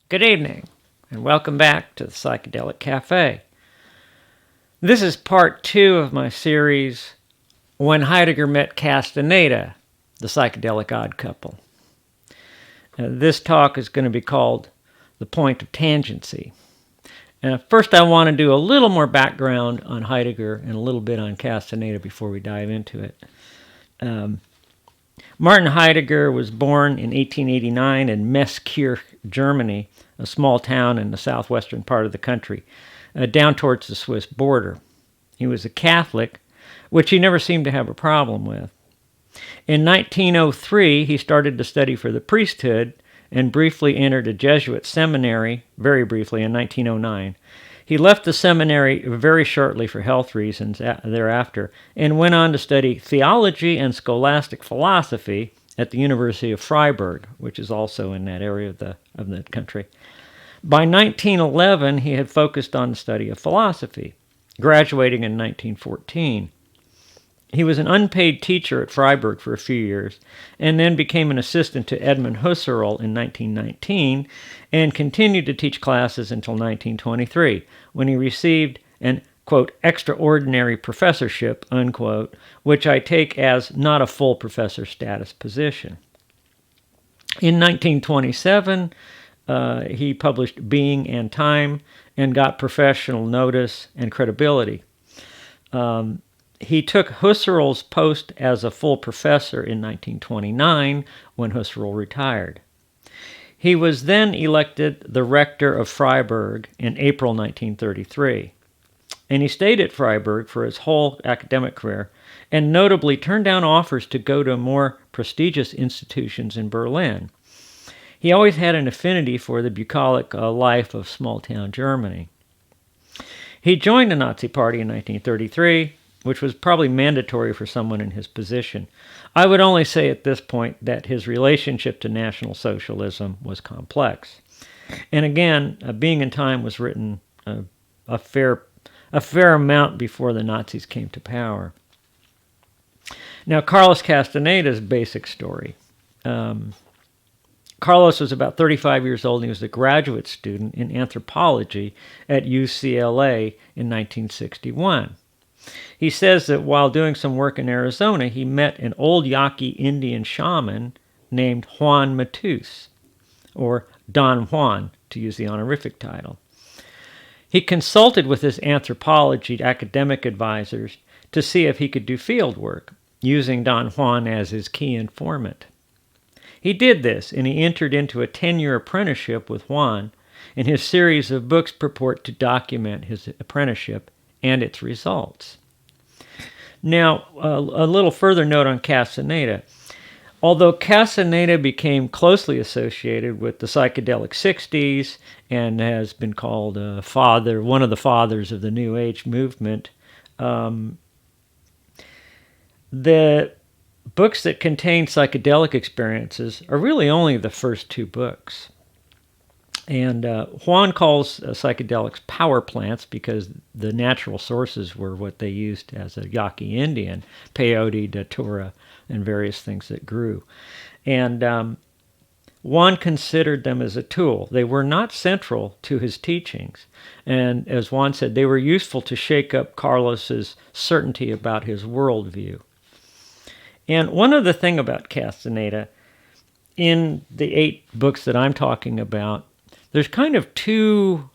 Good evening, and welcome back to the Psychedelic Cafe. This is part 2 of my series, When Heidegger Met Castaneda, the Psychedelic Odd Couple. This talk is going to be called The Point of Tangency. First, I want to do a little more background on Heidegger and a little bit on Castaneda before we dive into it. Martin Heidegger was born in 1889 in Meeskirch, Germany, a small town in the southwestern part of the country, down towards the Swiss border. He was a Catholic, which he never seemed to have a problem with. In 1903, he started to study for the priesthood and briefly entered a Jesuit seminary, very briefly, in 1909. He left the seminary very shortly for health reasons thereafter and went on to study theology and scholastic philosophy at the University of Freiburg, which is also in that area of the country. By 1911, he had focused on the study of philosophy, graduating in 1914. He was an unpaid teacher at Freiburg for a few years, and then became an assistant to Edmund Husserl in 1919, and continued to teach classes until 1923, when he received an, quote, extraordinary professorship, unquote, which I take as not a full professor status position. In 1927, he published Being and Time and got professional notice and credibility. He took Husserl's post as a full professor in 1929 when Husserl retired. He was then elected the rector of Freiburg in April 1933. And he stayed at Freiburg for his whole academic career and notably turned down offers to go to more prestigious institutions in Berlin. He always had an affinity for the bucolic life of small-town Germany. He joined the Nazi Party in 1933, which was probably mandatory for someone in his position. I would only say at this point that his relationship to National Socialism was complex. And again, Being in Time was written a fair amount before the Nazis came to power. Now, Carlos Castaneda's basic story. Carlos was about 35 years old, and he was a graduate student in anthropology at UCLA in 1961. He says that while doing some work in Arizona, he met an old Yaqui Indian shaman named Juan Matus, or Don Juan, to use the honorific title. He consulted with his anthropology academic advisors to see if he could do field work, using Don Juan as his key informant. He did this, and he entered into a 10-year apprenticeship with Juan, and his series of books purport to document his apprenticeship and its results. Now, a little further note on Castaneda. Although Castaneda became closely associated with the psychedelic 60s and has been called one of the fathers of the New Age movement, the books that contain psychedelic experiences are really only the first 2 books. And Juan calls psychedelics power plants because the natural sources were what they used as a Yaqui Indian, peyote, datura, and various things that grew. And Juan considered them as a tool. They were not central to his teachings. And as Juan said, they were useful to shake up Carlos's certainty about his worldview. And one other thing about Castaneda, in the 8 books that I'm talking about, there's kind of two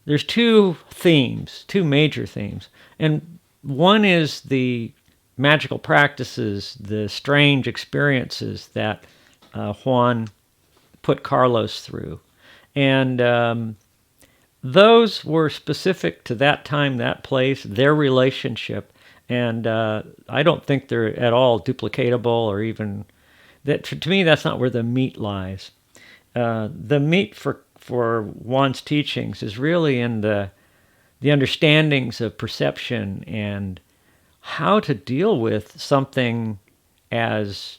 themes, 2 major themes. And one is the magical practices, the strange experiences that Juan put Carlos through. And those were specific to that time, that place, their relationship. And I don't think they're at all duplicatable or even... that. To me, that's not where the meat lies. The meat for Juan's teachings is really in the understandings of perception and how to deal with something as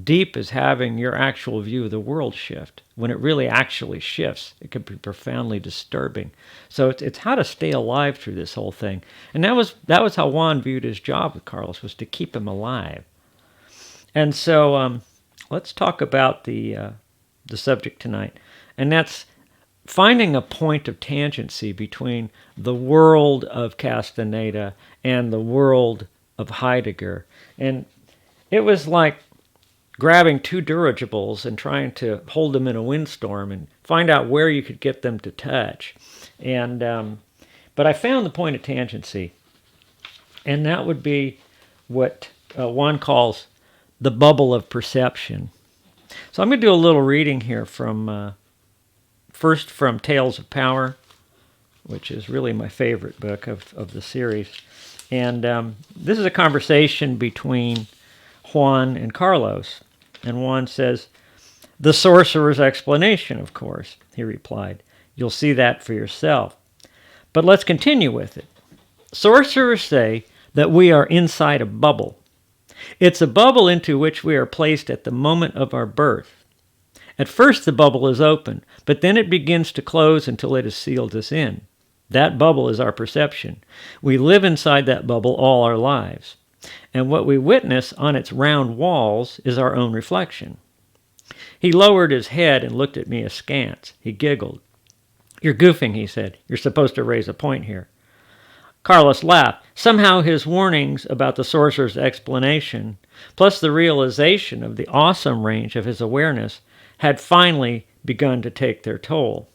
deep as having your actual view of the world shift. When it really actually shifts, it can be profoundly disturbing. So it's how to stay alive through this whole thing. And that was how Juan viewed his job with Carlos, was to keep him alive. And so let's talk about the subject tonight. and that's finding a point of tangency between the world of Castaneda and the world of Heidegger. And it was like grabbing two dirigibles and trying to hold them in a windstorm and find out where you could get them to touch. And but I found the point of tangency, and that would be what Juan calls the bubble of perception. So I'm going to do a little reading here from first from Tales of Power, which is really my favorite book of the series. And this is a conversation between Juan and Carlos. And Juan says, "The sorcerer's explanation, of course," he replied. "You'll see that for yourself. But let's continue with it. Sorcerers say that we are inside a bubble. It's a bubble into which we are placed at the moment of our birth. At first the bubble is open, but then it begins to close until it has sealed us in. That bubble is our perception. We live inside that bubble all our lives. And what we witness on its round walls is our own reflection." He lowered his head and looked at me askance. He giggled. "You're goofing," he said. "You're supposed to raise a point here." Carlos laughed. Somehow his warnings about the sorcerer's explanation, plus the realization of the awesome range of his awareness, had finally begun to take their toll.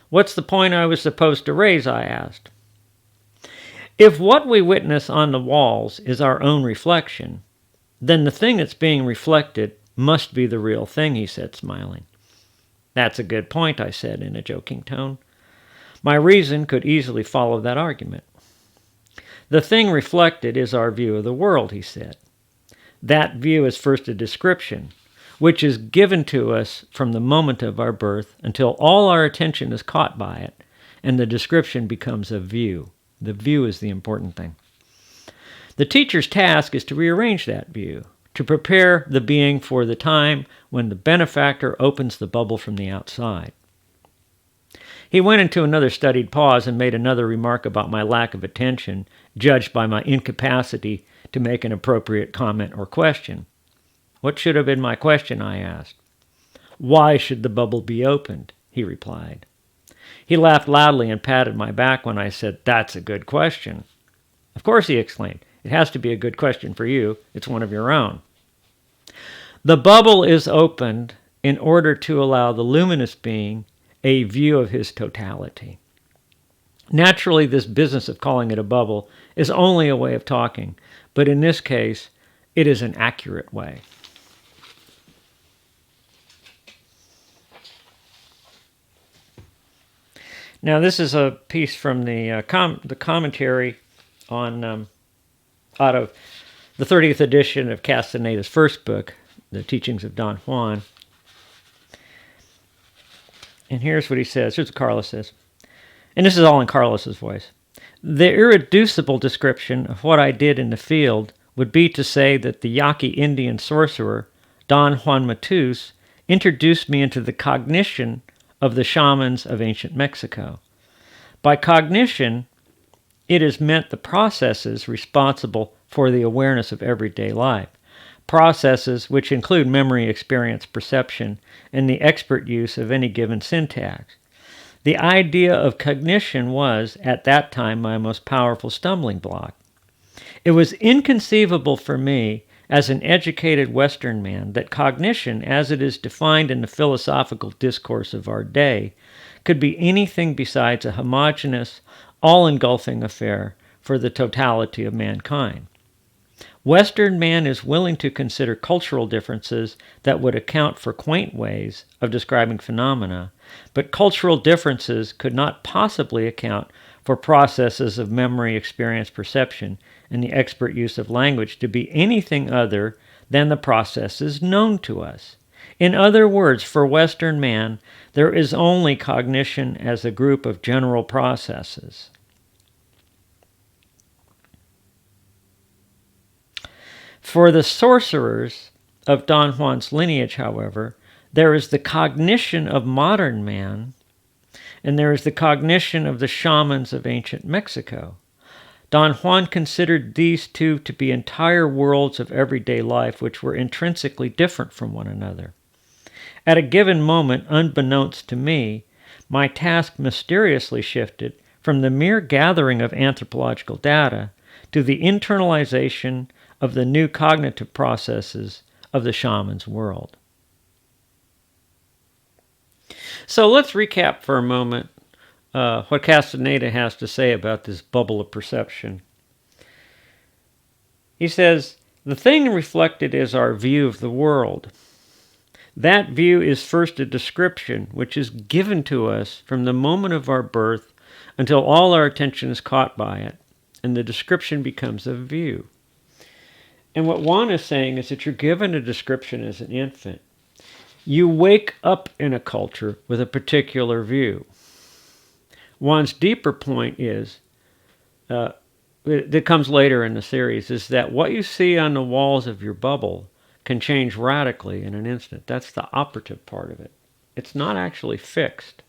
"What's the point I was supposed to raise?" I asked. "If what we witness on the walls is our own reflection, then the thing that's being reflected must be the real thing," he said, smiling. "That's a good point," I said in a joking tone. My reason could easily follow that argument. "The thing reflected is our view of the world," he said. "That view is first a description, which is given to us from the moment of our birth until all our attention is caught by it, and the description becomes a view. The view is the important thing. The teacher's task is to rearrange that view, to prepare the being for the time when the benefactor opens the bubble from the outside." He went into another studied pause and made another remark about my lack of attention, judged by my incapacity to make an appropriate comment or question. "What should have been my question?" I asked. "Why should the bubble be opened?" he replied. He laughed loudly and patted my back when I said, "That's a good question." "Of course," he exclaimed. "It has to be a good question for you. It's one of your own." The bubble is opened in order to allow the luminous being a view of his totality. Naturally, this business of calling it a bubble is only a way of talking, but in this case, it is an accurate way. Now, this is a piece from the commentary on out of the 30th edition of Castaneda's first book, The Teachings of Don Juan. And here's what he says. Here's what Carlos says. And this is all in Carlos's voice. "The irreducible description of what I did in the field would be to say that the Yaqui Indian sorcerer, Don Juan Matus, introduced me into the cognition of the shamans of ancient Mexico. By cognition, it is meant the processes responsible for the awareness of everyday life, processes which include memory, experience, perception, and the expert use of any given syntax. The idea of cognition was, at that time, my most powerful stumbling block. It was inconceivable for me, as an educated Western man, that cognition, as it is defined in the philosophical discourse of our day, could be anything besides a homogeneous, all-engulfing affair for the totality of mankind. Western man is willing to consider cultural differences that would account for quaint ways of describing phenomena, but cultural differences could not possibly account for processes of memory, experience, perception, and the expert use of language to be anything other than the processes known to us. In other words, for Western man, there is only cognition as a group of general processes. For the sorcerers of Don Juan's lineage, however, there is the cognition of modern man, and there is the cognition of the shamans of ancient Mexico. Don Juan considered these two to be entire worlds of everyday life which were intrinsically different from one another. At a given moment, unbeknownst to me, my task mysteriously shifted from the mere gathering of anthropological data to the internalization of the new cognitive processes of the shaman's world. So let's recap for a moment what Castaneda has to say about this bubble of perception. He says, the thing reflected is our view of the world. That view is first a description which is given to us from the moment of our birth until all our attention is caught by it, and the description becomes a view. And what Juan is saying is that you're given a description as an infant. You wake up in a culture with a particular view. Juan's deeper point is, that comes later in the series, is that what you see on the walls of your bubble can change radically in an instant. That's the operative part of it. It's not actually fixed.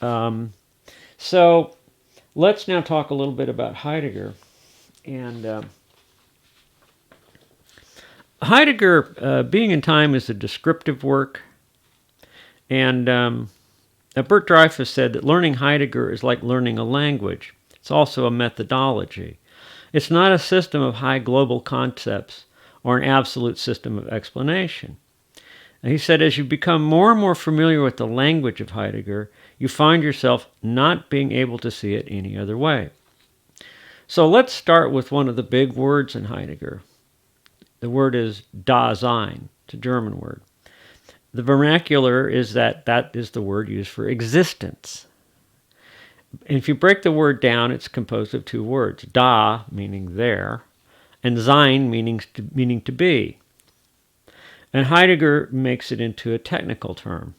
So let's now talk a little bit about Heidegger. And Heidegger, Being in Time, is a descriptive work. And Bert Dreyfus said that learning Heidegger is like learning a language. It's also a methodology. It's not a system of high global concepts or an absolute system of explanation. And he said, as you become more and more familiar with the language of Heidegger, you find yourself not being able to see it any other way. So let's start with one of the big words in Heidegger. The word is Dasein. It's a German word. The vernacular is that is the word used for existence. And if you break the word down, it's composed of two words. Da, meaning there, and Sein, meaning to be. And Heidegger makes it into a technical term.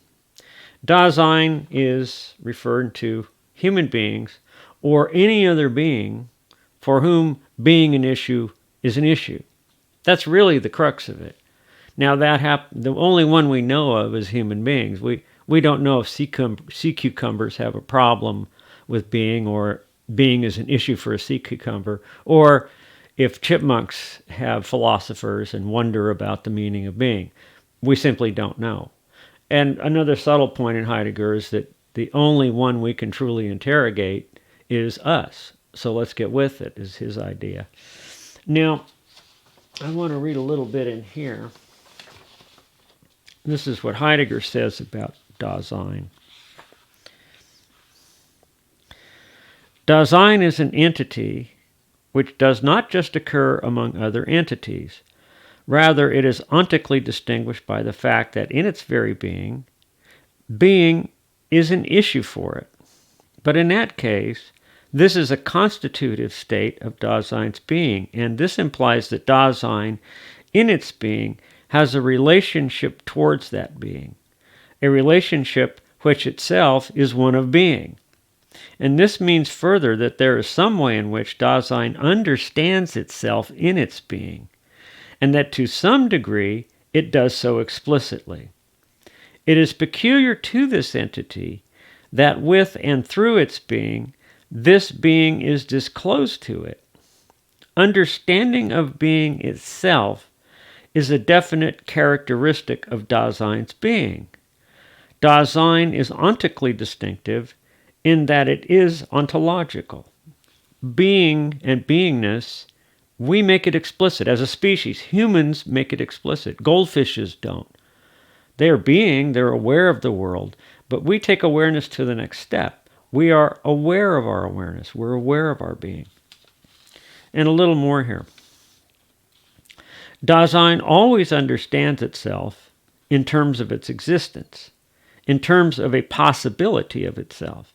Dasein is referring to human beings or any other being for whom being an issue is an issue. That's really the crux of it. Now the only one we know of is human beings. We don't know if sea cucumbers have a problem with being, or being is an issue for a sea cucumber, or if chipmunks have philosophers and wonder about the meaning of being. We simply don't know. And another subtle point in Heidegger is that the only one we can truly interrogate is us. So let's get with it, is his idea. Now, I want to read a little bit in here. This is what Heidegger says about Dasein. Dasein is an entity which does not just occur among other entities. Rather, it is ontically distinguished by the fact that in its very being is an issue for it. But in that case, this is a constitutive state of Dasein's being, and this implies that Dasein, in its being, has a relationship towards that being, a relationship which itself is one of being. And this means further that there is some way in which Dasein understands itself in its being, and that to some degree it does so explicitly. It is peculiar to this entity that with and through its being, this being is disclosed to it. Understanding of being itself is a definite characteristic of Dasein's being. Dasein is ontically distinctive in that it is ontological. Being and beingness, we make it explicit. As a species, humans make it explicit. Goldfishes don't. They are being, they're aware of the world, but we take awareness to the next step. We are aware of our awareness. We're aware of our being. And a little more here. Dasein always understands itself in terms of its existence, in terms of a possibility of itself,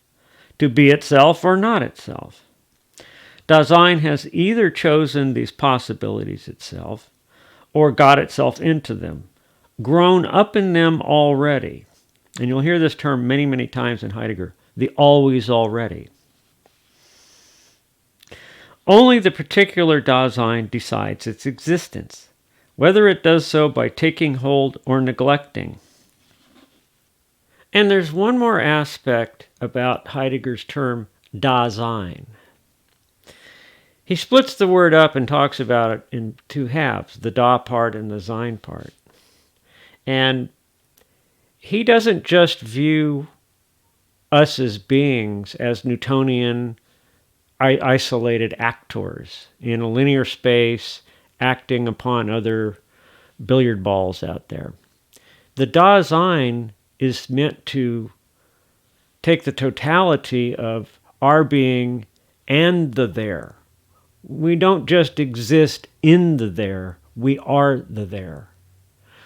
to be itself or not itself. Dasein has either chosen these possibilities itself or got itself into them, grown up in them already. And you'll hear this term many, many times in Heidegger, the always already. Only the particular Dasein decides its existence, whether it does so by taking hold or neglecting. And there's one more aspect about Heidegger's term Dasein. He splits the word up and talks about it in two halves, the Da part and the Sein part. And he doesn't just view us as beings, as Newtonian isolated actors in a linear space acting upon other billiard balls out there. The Dasein is meant to take the totality of our being and the there. We don't just exist in the there, we are the there.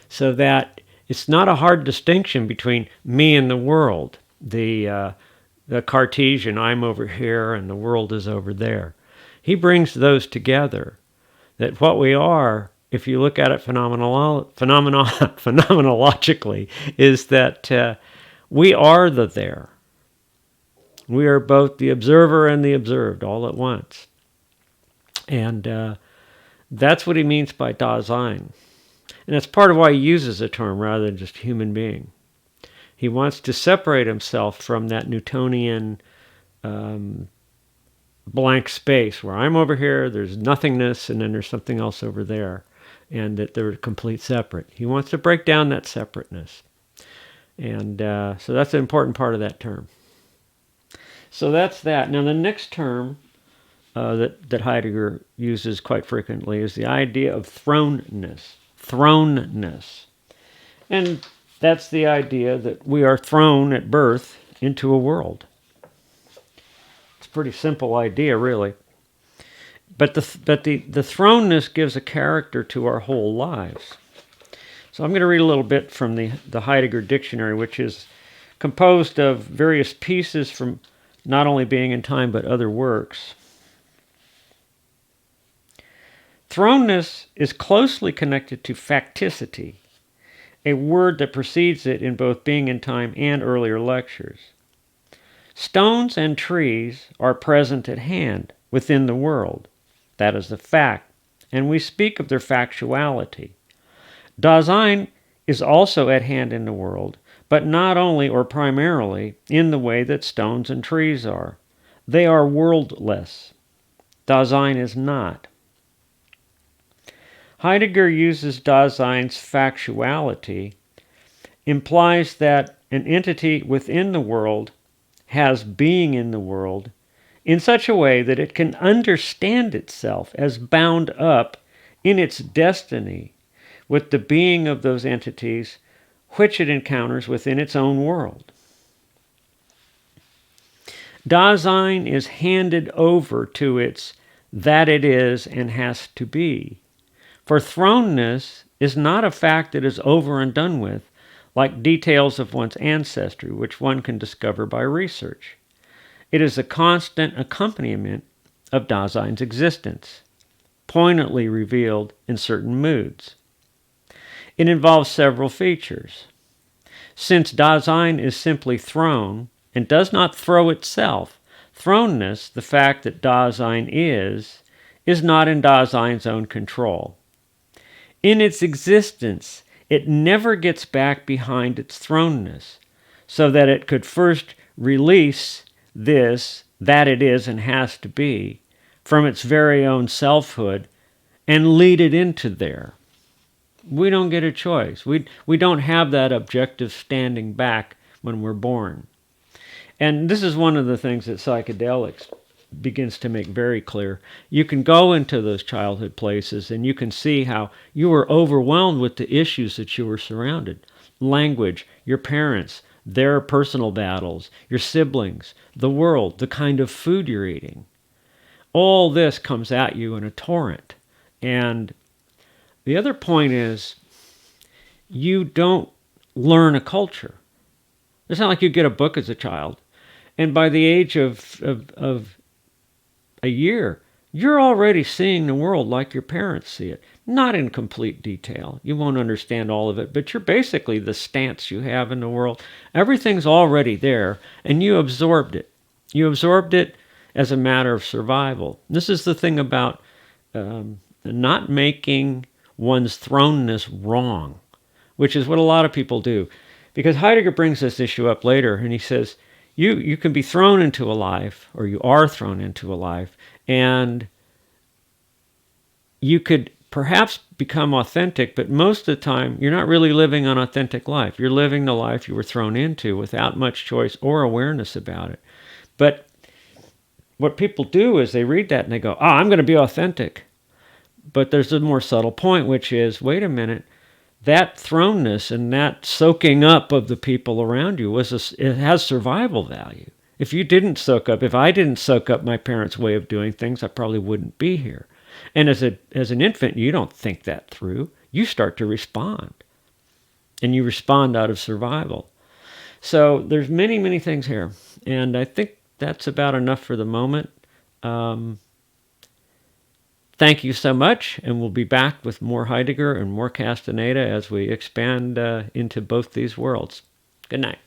So that it's not a hard distinction between me and the world. The Cartesian, I'm over here and the world is over there. He brings those together. That what we are, if you look at it phenomenologically, is that we are the there. We are both the observer and the observed all at once. And that's what he means by Dasein. And that's part of why he uses the term rather than just human being. He wants to separate himself from that Newtonian blank space where I'm over here, there's nothingness, and then there's something else over there, and that they're complete separate. He wants to break down that separateness. And so that's an important part of that term. So that's that. Now the next term that Heidegger uses quite frequently is the idea of thrownness. Thrownness. And that's the idea that we are thrown at birth into a world. It's a pretty simple idea, really. But the thrownness gives a character to our whole lives. So I'm going to read a little bit from the Heidegger Dictionary, which is composed of various pieces from not only Being and Time, but other works. Thrownness is closely connected to facticity, a word that precedes it in both Being and Time and earlier lectures. Stones and trees are present at hand within the world. That is the fact, and we speak of their factuality. Dasein is also at hand in the world, but not only or primarily in the way that stones and trees are. They are worldless. Dasein is not. Heidegger uses Dasein's factuality, implies that an entity within the world has being in the world in such a way that it can understand itself as bound up in its destiny with the being of those entities which it encounters within its own world. Dasein is handed over to its that it is and has to be. For thrownness is not a fact that is over and done with, like details of one's ancestry, which one can discover by research. It is a constant accompaniment of Dasein's existence, poignantly revealed in certain moods. It involves several features. Since Dasein is simply thrown and does not throw itself, thrownness, the fact that Dasein is not in Dasein's own control. In its existence, it never gets back behind its thrownness, so that it could first release this, that it is and has to be, from its very own selfhood and lead it into there. We don't get a choice. We don't have that objective standing back when we're born. And this is one of the things that psychedelics begins to make very clear. You can go into those childhood places and you can see how you were overwhelmed with the issues that you were surrounded. Language, your parents, their personal battles, your siblings, the world, the kind of food you're eating. All this comes at you in a torrent. And the other point is, you don't learn a culture. It's not like you get a book as a child, and by the age of a year, you're already seeing the world like your parents see it. Not in complete detail. You won't understand all of it, but you're basically the stance you have in the world. Everything's already there, and you absorbed it. You absorbed it as a matter of survival. This is the thing about not making one's thrownness wrong, which is what a lot of people do. Because Heidegger brings this issue up later, and he says, you can be thrown into a life, or you are thrown into a life, and you could perhaps become authentic, but most of the time you're not really living an authentic life. You're living the life you were thrown into without much choice or awareness about it. But what people do is they read that and they go, oh, I'm going to be authentic. But there's a more subtle point, which is, wait a minute, that thrownness and that soaking up of the people around you it has survival value. If I didn't soak up my parents' way of doing things, I probably wouldn't be here. And as an infant, you don't think that through. You start to respond. And you respond out of survival. So there's many, many things here. And I think that's about enough for the moment. Thank you so much, and we'll be back with more Heidegger and more Castaneda as we expand into both these worlds. Good night.